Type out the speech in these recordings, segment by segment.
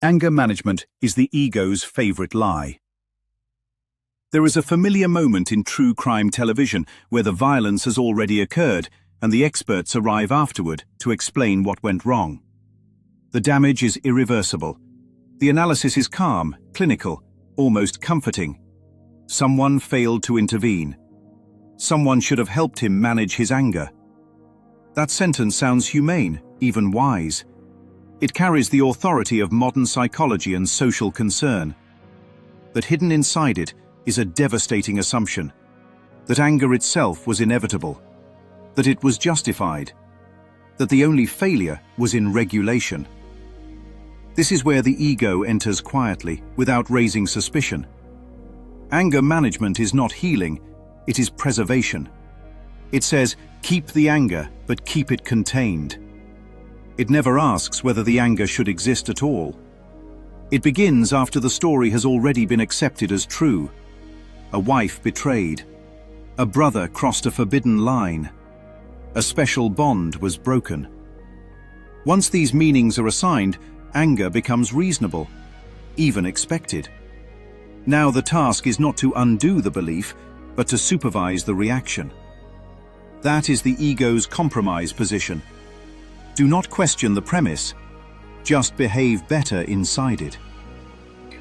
Anger management is the ego's favorite lie. There is a familiar moment in true crime television where the violence has already occurred and the experts arrive afterward to explain what went wrong. The damage is irreversible. The analysis is calm, clinical, almost comforting. Someone failed to intervene. Someone should have helped him manage his anger. That sentence sounds humane, even wise. It carries the authority of modern psychology and social concern. But hidden inside it is a devastating assumption that anger itself was inevitable, that it was justified, that the only failure was in regulation. This is where the ego enters quietly, without raising suspicion. Anger management is not healing, it is preservation. It says, keep the anger, but keep it contained. It never asks whether the anger should exist at all. It begins after the story has already been accepted as true. A wife betrayed. A brother crossed a forbidden line. A special bond was broken. Once these meanings are assigned, anger becomes reasonable, even expected. Now the task is not to undo the belief, but to supervise the reaction. That is the ego's compromise position. Do not question the premise, just behave better inside it.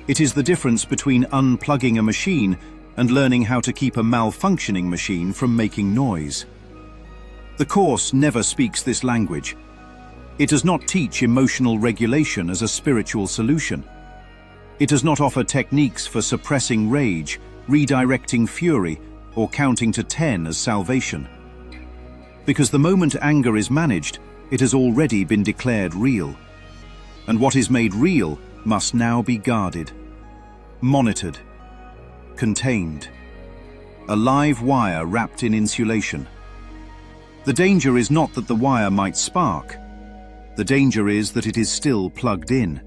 It is the difference between unplugging a machine and learning how to keep a malfunctioning machine from making noise. The course never speaks this language. It does not teach emotional regulation as a spiritual solution. It does not offer techniques for suppressing rage, redirecting fury, or counting to 10 as salvation. Because the moment anger is managed, it has already been declared real. And what is made real must now be guarded, monitored, contained. A live wire wrapped in insulation. The danger is not that the wire might spark. The danger is that it is still plugged in.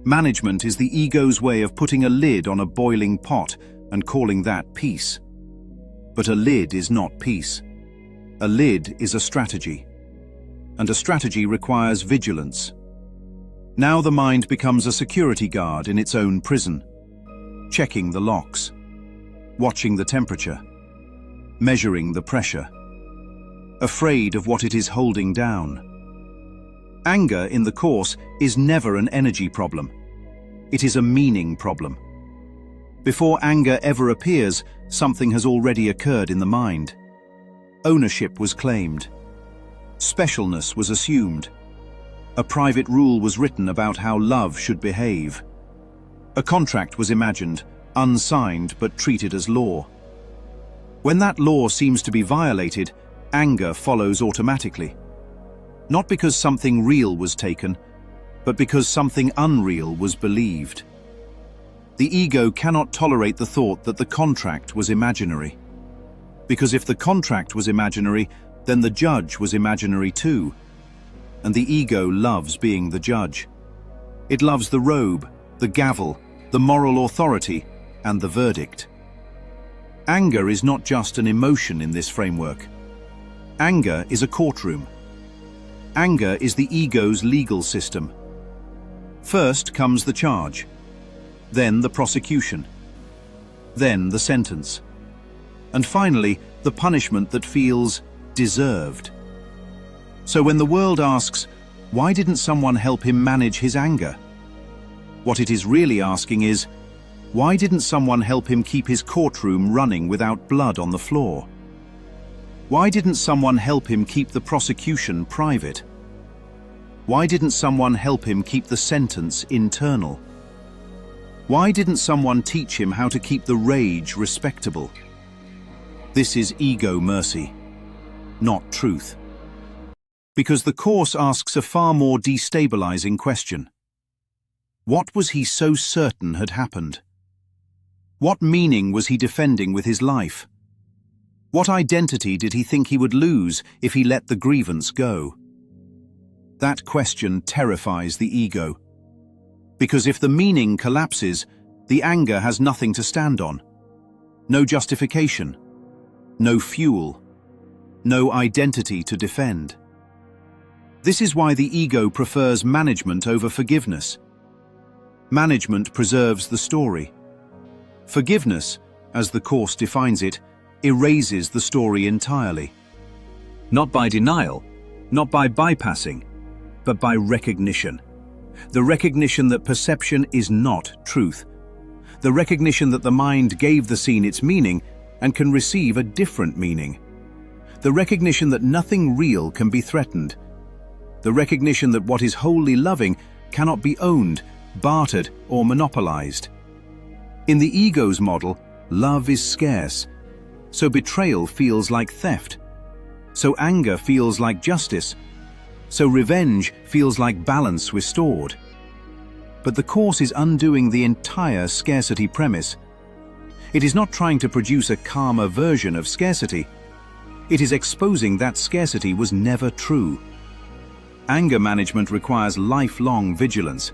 Management is the ego's way of putting a lid on a boiling pot and calling that peace. But a lid is not peace. A lid is a strategy. And a strategy requires vigilance. Now the mind becomes a security guard in its own prison, checking the locks, watching the temperature, measuring the pressure, afraid of what it is holding down. Anger in the course is never an energy problem. It is a meaning problem. Before anger ever appears, something has already occurred in the mind. Ownership was claimed. Specialness was assumed. A private rule was written about how love should behave. A contract was imagined, unsigned but treated as law. When that law seems to be violated, anger follows automatically. Not because something real was taken, but because something unreal was believed. The ego cannot tolerate the thought that the contract was imaginary. Because if the contract was imaginary, then the judge was imaginary too. And the ego loves being the judge. It loves the robe, the gavel, the moral authority, and the verdict. Anger is not just an emotion in this framework. Anger is a courtroom. Anger is the ego's legal system. First comes the charge, then the prosecution, then the sentence, and finally the punishment that feels deserved. So when the world asks, why didn't someone help him manage his anger? What it is really asking is, why didn't someone help him keep his courtroom running without blood on the floor? Why didn't someone help him keep the prosecution private? Why didn't someone help him keep the sentence internal? Why didn't someone teach him how to keep the rage respectable? This is ego mercy, not truth. Because the course asks a far more destabilizing question. What was he so certain had happened? What meaning was he defending with his life? What identity did he think he would lose if he let the grievance go? That question terrifies the ego. Because if the meaning collapses, the anger has nothing to stand on. No justification, no fuel, no identity to defend. This is why the ego prefers management over forgiveness. Management preserves the story. Forgiveness, as the Course defines it, erases the story entirely. Not by denial, not by bypassing, but by recognition. The recognition that perception is not truth. The recognition that the mind gave the scene its meaning and can receive a different meaning. The recognition that nothing real can be threatened. The recognition that what is wholly loving cannot be owned, bartered, or monopolized. In the ego's model, love is scarce, so betrayal feels like theft. So anger feels like justice. So revenge feels like balance restored. But the Course is undoing the entire scarcity premise. It is not trying to produce a calmer version of scarcity. It is exposing that scarcity was never true. Anger management requires lifelong vigilance,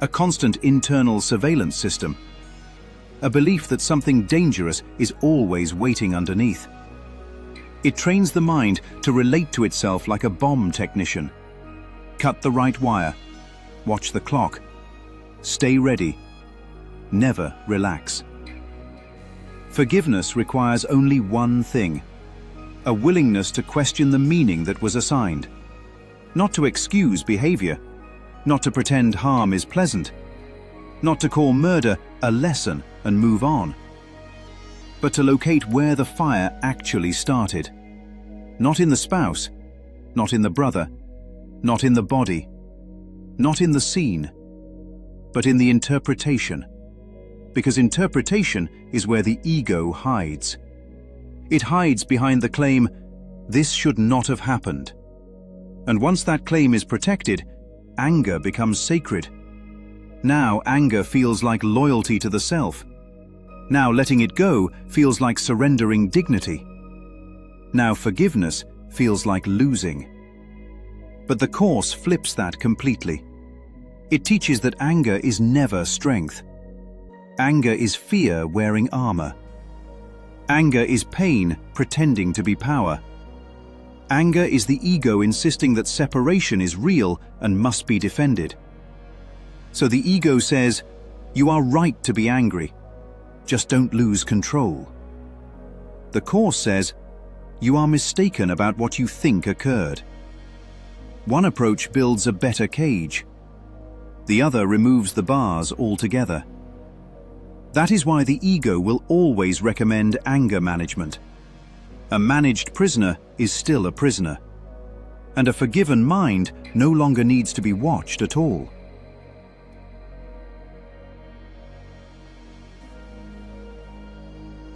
a constant internal surveillance system, a belief that something dangerous is always waiting underneath. It trains the mind to relate to itself like a bomb technician. Cut the right wire, watch the clock, stay ready, never relax. Forgiveness requires only one thing: a willingness to question the meaning that was assigned. Not to excuse behavior, not to pretend harm is pleasant, not to call murder a lesson and move on, but to locate where the fire actually started. Not in the spouse, not in the brother, not in the body, not in the scene, but in the interpretation. Because interpretation is where the ego hides. It hides behind the claim, "This should not have happened." And once that claim is protected, anger becomes sacred. Now anger feels like loyalty to the self. Now letting it go feels like surrendering dignity. Now forgiveness feels like losing. But the Course flips that completely. It teaches that anger is never strength. Anger is fear wearing armor. Anger is pain pretending to be power. Anger is the ego insisting that separation is real and must be defended. So the ego says, "You are right to be angry. Just don't lose control." The Course says, "You are mistaken about what you think occurred." One approach builds a better cage. The other removes the bars altogether. That is why the ego will always recommend anger management. A managed prisoner is still a prisoner, and a forgiven mind no longer needs to be watched at all.